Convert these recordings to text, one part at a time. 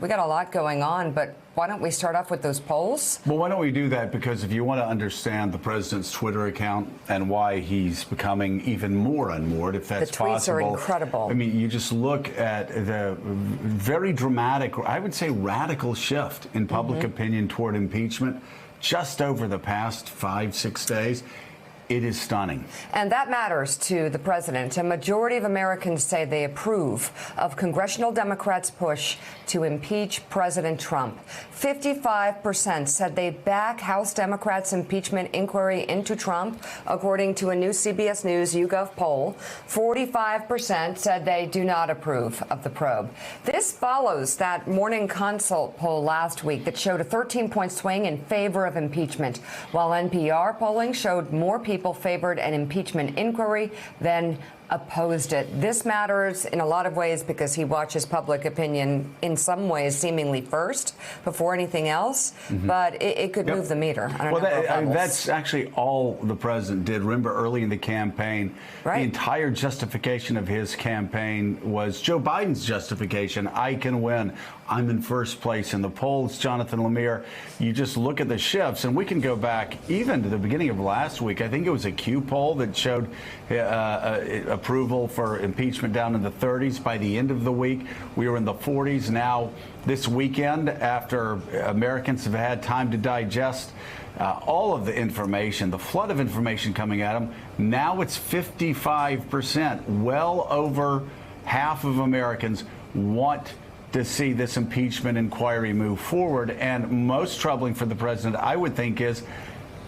We got a lot going on, but why don't we start off with those polls? Well, why don't we do that? Because if you want to understand the president's Twitter account and why he's becoming even more unmoored, if that's possible. The tweets are incredible. I mean, you just look at the very dramatic, I would say radical shift in public opinion toward impeachment just over the past 5-6 days. It is stunning. And that matters to the president. A majority of Americans say they approve of congressional Democrats' push to impeach President Trump. 55% said they back House Democrats' impeachment inquiry into Trump, according to a new CBS News YouGov poll. 45% said they do not approve of the probe. This follows that Morning Consult poll last week that showed a 13-point swing in favor of impeachment, while NPR polling showed more people favored an impeachment inquiry than opposed it. This matters in a lot of ways because he watches public opinion in some ways seemingly first before anything else, but it could move the meter. That's actually all the president did. Remember, early in the campaign, the entire justification of his campaign was Joe Biden's justification. I can win. I'm in first place in the polls. Jonathan Lemire, you just look at the shifts, and we can go back even to the beginning of last week. I think it was a Q poll that showed approval for impeachment down in the 30s. By the end of the week, we were in the 40s. Now, this weekend, after Americans have had time to digest all of the information, the flood of information coming at them, now it's 55%. Well over half of Americans want to see this impeachment inquiry move forward. And most troubling for the president, I would think, is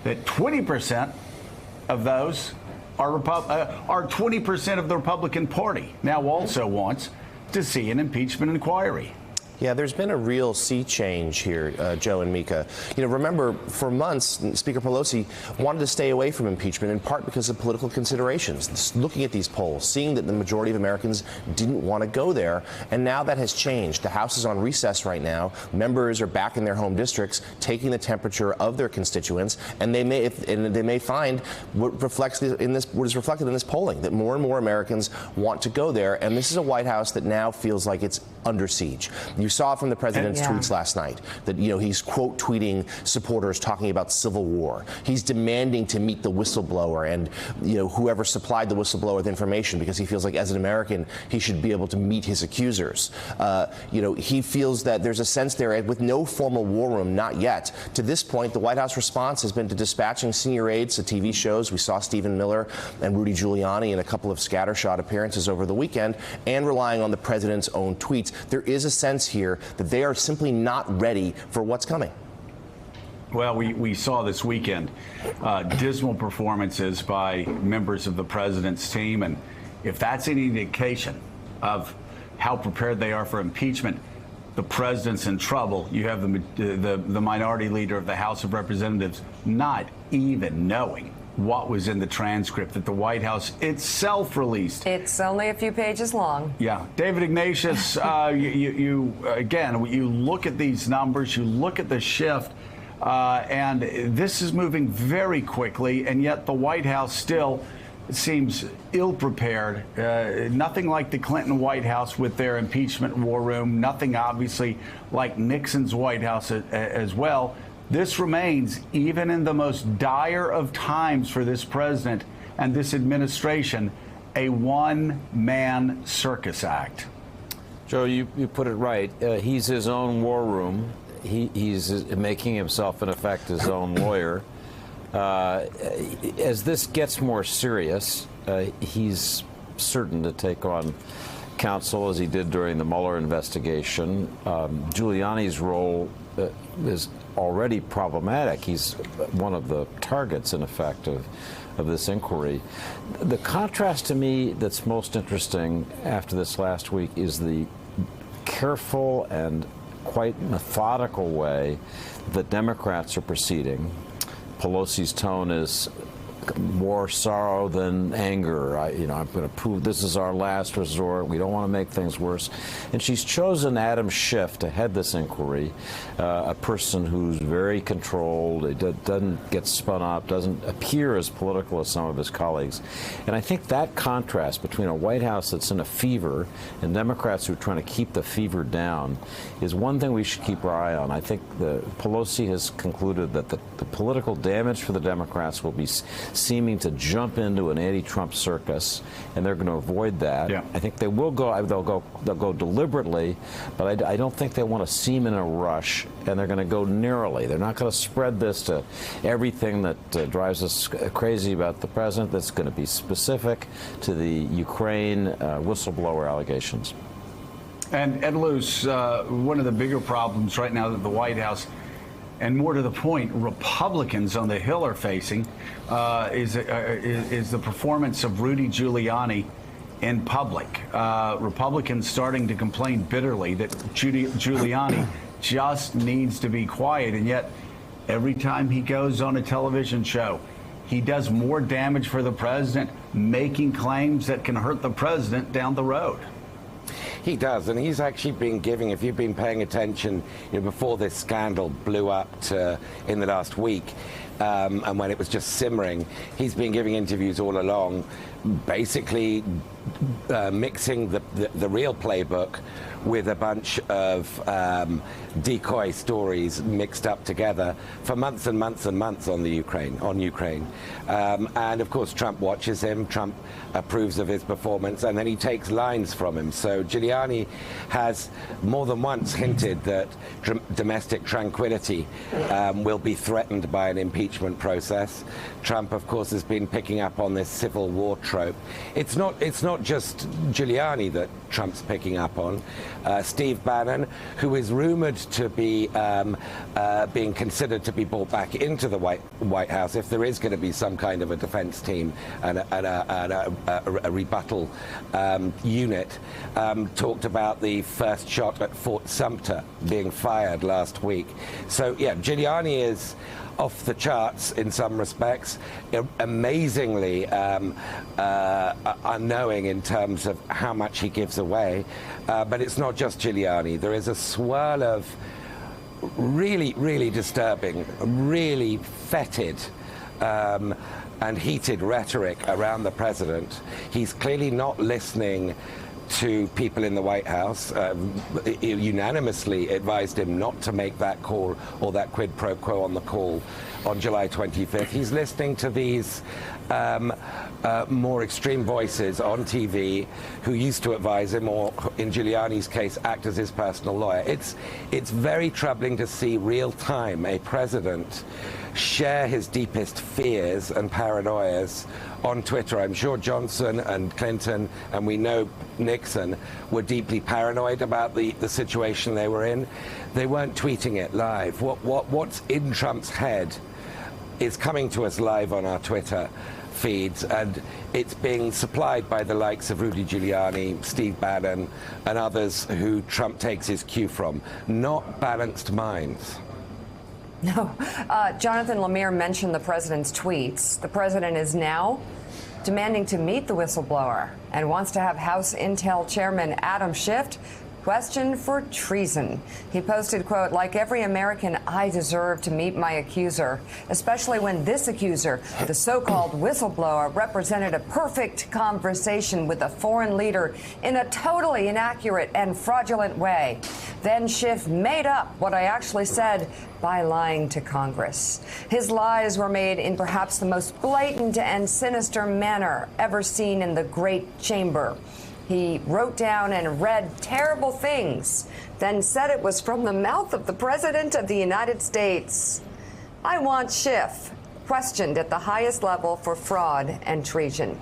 that 20% of those are 20% of the Republican Party now also wants to see an impeachment inquiry. Yeah, there's been a real sea change here, Joe and Mika. You know, remember, for months, Speaker Pelosi wanted to stay away from impeachment, in part because of political considerations. Looking at these polls, seeing that the majority of Americans didn't want to go there, and now that has changed. The House is on recess right now. Members are back in their home districts, taking the temperature of their constituents, and they may find what is reflected in this polling, that more and more Americans want to go there, and this is a White House that now feels like it's under siege. You saw from the president's tweets last night that, you know, he's quote tweeting supporters talking about civil war. He's demanding to meet the whistleblower and, you know, whoever supplied the whistleblower with information, because he feels like as an American he should be able to meet his accusers. You know, he feels that there's a sense there, with no formal war room, not yet. To this point, the White House response has been to dispatching senior aides to TV shows. We saw Stephen Miller and Rudy Giuliani in a couple of scattershot appearances over the weekend, and relying on the president's own tweets. There is a sense here that they are simply not ready for what's coming. Well, we saw this weekend dismal performances by members of the president's team, and if that's any indication of how prepared they are for impeachment, the president's in trouble. You have the minority leader of the House of Representatives not even knowing what was in the transcript that the White House itself released. It's only a few pages long. Yeah. David Ignatius, you look at these numbers, you look at the shift, and this is moving very quickly, and yet the White House still seems ill-prepared. Nothing like the Clinton White House with their impeachment war room, nothing obviously like Nixon's White House as well. This remains, even in the most dire of times for this president and this administration, a one-man circus act. Joe, you put it right. He's his own war room. He's making himself, in effect, his own lawyer. As this gets more serious, he's certain to take on counsel, as he did during the Mueller investigation. Giuliani's role is already problematic. He's one of the targets, in effect, of this inquiry. The contrast to me that's most interesting after this last week is the careful and quite methodical way that Democrats are proceeding. Pelosi's tone is more sorrow than anger. I'm going to prove this is our last resort. We don't want to make things worse. And she's chosen Adam Schiff to head this inquiry, a person who's very controlled, doesn't get spun up, doesn't appear as political as some of his colleagues. And I think that contrast between a White House that's in a fever and Democrats who are trying to keep the fever down is one thing we should keep our eye on. I think Pelosi has concluded that the political damage for the Democrats will be seeming to jump into an anti-Trump circus, and they're going to avoid that. Yeah. I think they will go. They'll go deliberately, but I don't think they want to seem in a rush, and they're going to go narrowly. They're not going to spread this to everything that drives us crazy about the president. That's going to be specific to the Ukraine whistleblower allegations. And Luce, one of the bigger problems right now that the White House, and more to the point, Republicans on the Hill are facing is the performance of Rudy Giuliani in public. Republicans starting to complain bitterly that Giuliani just needs to be quiet, and yet every time he goes on a television show, he does more damage for the president, making claims that can hurt the president down the road. He does, and he's actually been giving, if you've been paying attention, before this scandal blew up in the last week, and when it was just simmering, he's been giving interviews all along, basically mixing the real playbook with a bunch of decoy stories mixed up together for months and months and months on Ukraine. And of course, Trump watches him. Trump approves of his performance, and then he takes lines from him. So Giuliani has more than once hinted that domestic tranquility will be threatened by an impeachment process. Trump, of course, has been picking up on this civil war trope. It's not just Giuliani that Trump's picking up on. Steve Bannon, who is rumored to be being considered to be brought back into the White House if there is going to be some kind of a defense team and a rebuttal unit, talked about the first shot at Fort Sumter being fired last week. So, yeah, Giuliani is off the charts in some respects, amazingly unknowing in terms of how much he gives away. But it's not just Giuliani. There is a swirl of really, really disturbing, really fetid and heated rhetoric around the president. He's clearly not listening to people in the White House. Unanimously advised him not to make that call or that quid pro quo on the call on July 25th. He's listening to these more extreme voices on TV who used to advise him, or in Giuliani's case, act as his personal lawyer. It's very troubling to see real time a president share his deepest fears and paranoias on Twitter. I'm sure Johnson and Clinton, and we know Nixon, were deeply paranoid about the situation they were in. They weren't tweeting it live. What's in Trump's head is coming to us live on our Twitter feeds, and it's being supplied by the likes of Rudy Giuliani, Steve Bannon, and others who Trump takes his cue from. Not balanced minds. No. Jonathan Lemire mentioned the president's tweets. The president is now demanding to meet the whistleblower and wants to have House Intel Chairman Adam Schiff questioned for treason. He posted, quote, "Like every American, I deserve to meet my accuser, especially when this accuser, the so-called whistleblower, represented a perfect conversation with a foreign leader in a totally inaccurate and fraudulent way. Then Schiff made up what I actually said by lying to Congress. His lies were made in perhaps the most blatant and sinister manner ever seen in the Great Chamber. He wrote down and read terrible things, then said it was from the mouth of the President of the United States. I want Schiff questioned at the highest level for fraud and treason.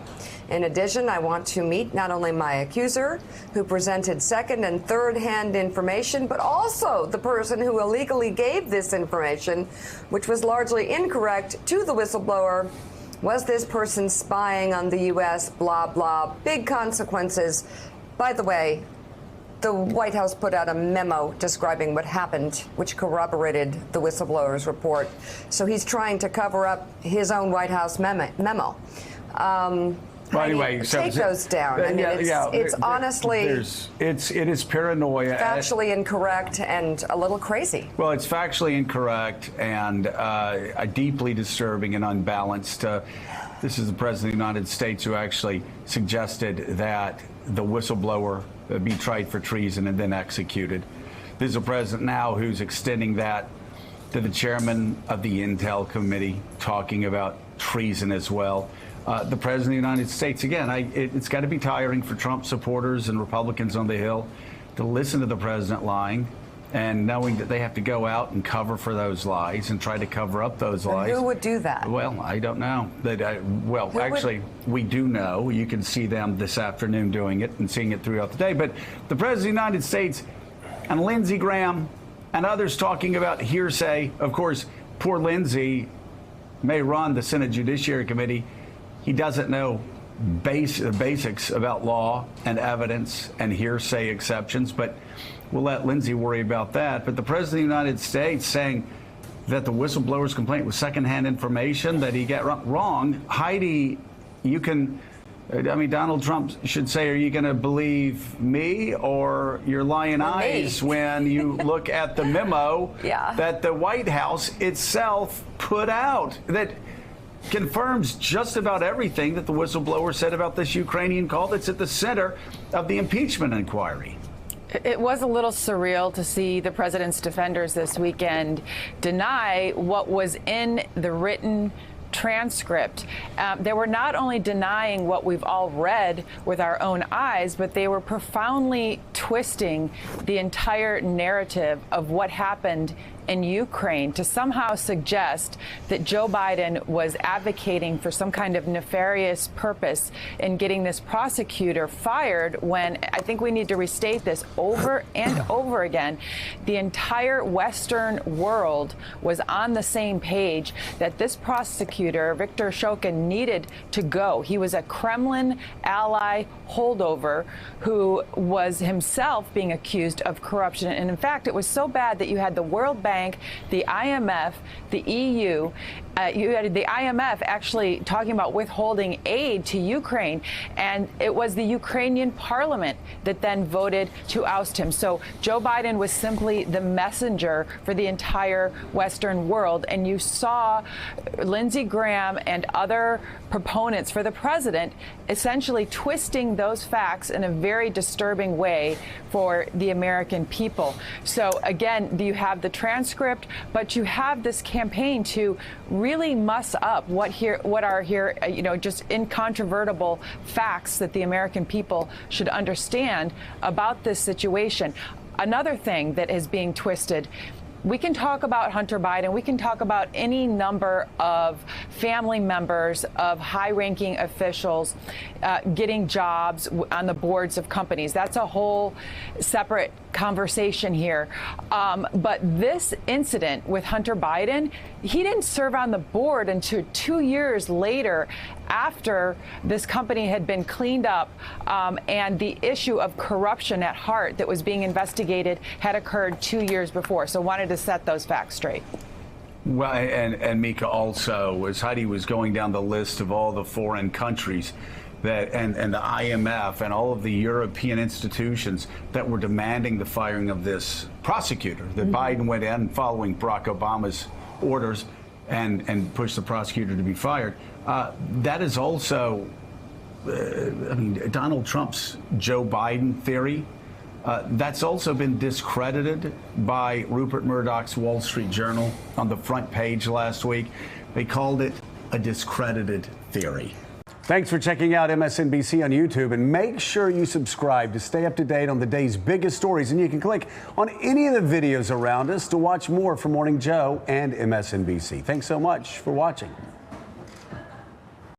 In addition, I want to meet not only my accuser, who presented second and third-hand information, but also the person who illegally gave this information, which was largely incorrect, to the whistleblower. Was this person spying on the U.S., blah, blah, big consequences. By the way, the White House put out a memo describing what happened, which corroborated the whistleblower's report. So he's trying to cover up his own White House memo. Well, anyway, take those down. I mean, it's honestly, it is paranoia, factually incorrect, and a little crazy. Well, it's factually incorrect and deeply disturbing and unbalanced. This is the President of the United States who actually suggested that the whistleblower be tried for treason and then executed. This is a president now who's extending that to the chairman of the Intel Committee, talking about treason as well. The President of the United States, again, it's got to be tiring for Trump supporters and Republicans on the Hill to listen to the president lying and knowing that they have to go out and cover for those lies and try to cover up those lies. Who would do that? Well, I don't know. We do know. You can see them this afternoon doing it and seeing it throughout the day. But the President of the United States and Lindsey Graham and others talking about hearsay. Of course, poor Lindsey may run the Senate Judiciary Committee. He doesn't know basics about law and evidence and hearsay exceptions, but we'll let Lindsey worry about that. But the President of the United States saying that the whistleblower's complaint was secondhand information that he got wrong. Heidi, Donald Trump should say, are you going to believe me or your lying eyes when you look at the memo that the White House itself put out that confirms just about everything that the whistleblower said about this Ukrainian call that's at the center of the impeachment inquiry? It was a little surreal to see the president's defenders this weekend deny what was in the written transcript. They were not only denying what we've all read with our own eyes, but they were profoundly twisting the entire narrative of what happened in Ukraine to somehow suggest that Joe Biden was advocating for some kind of nefarious purpose in getting this prosecutor fired, when I think we need to restate this over and over again. The entire Western world was on the same page that this prosecutor, Viktor Shokin, needed to go. He was a Kremlin ally holdover who was himself being accused of corruption. And in fact, it was so bad that you had the World Bank, the IMF, the EU, you had the IMF actually talking about withholding aid to Ukraine, and it was the Ukrainian parliament that then voted to oust him. So Joe Biden was simply the messenger for the entire Western world, and you saw Lindsey Graham and other proponents for the president essentially twisting those facts in a very disturbing way for the American people. So again, you have the transcript, but you have this campaign to really muss up what are here, just incontrovertible facts that the American people should understand about this situation. Another thing that is being twisted, we can talk about Hunter Biden. We can talk about any number of family members of high-ranking officials getting jobs on the boards of companies. That's a whole separate conversation here. But this incident with Hunter Biden, he didn't serve on the board until 2 years later, after this company had been cleaned up and the issue of corruption at heart that was being investigated had occurred 2 years before. So wanted to set those facts straight. Well, and Mika, also, as Heidi was going down the list of all the foreign countries that and the IMF and all of the European institutions that were demanding the firing of this prosecutor, that Biden went in following Barack Obama's orders and pushed the prosecutor to be fired. That is also, Donald Trump's Joe Biden theory. That's also been discredited by Rupert Murdoch's Wall Street Journal on the front page last week. They called it a discredited theory. Thanks for checking out MSNBC on YouTube, and make sure you subscribe to stay up to date on the day's biggest stories. And you can click on any of the videos around us to watch more from Morning Joe and MSNBC. Thanks so much for watching.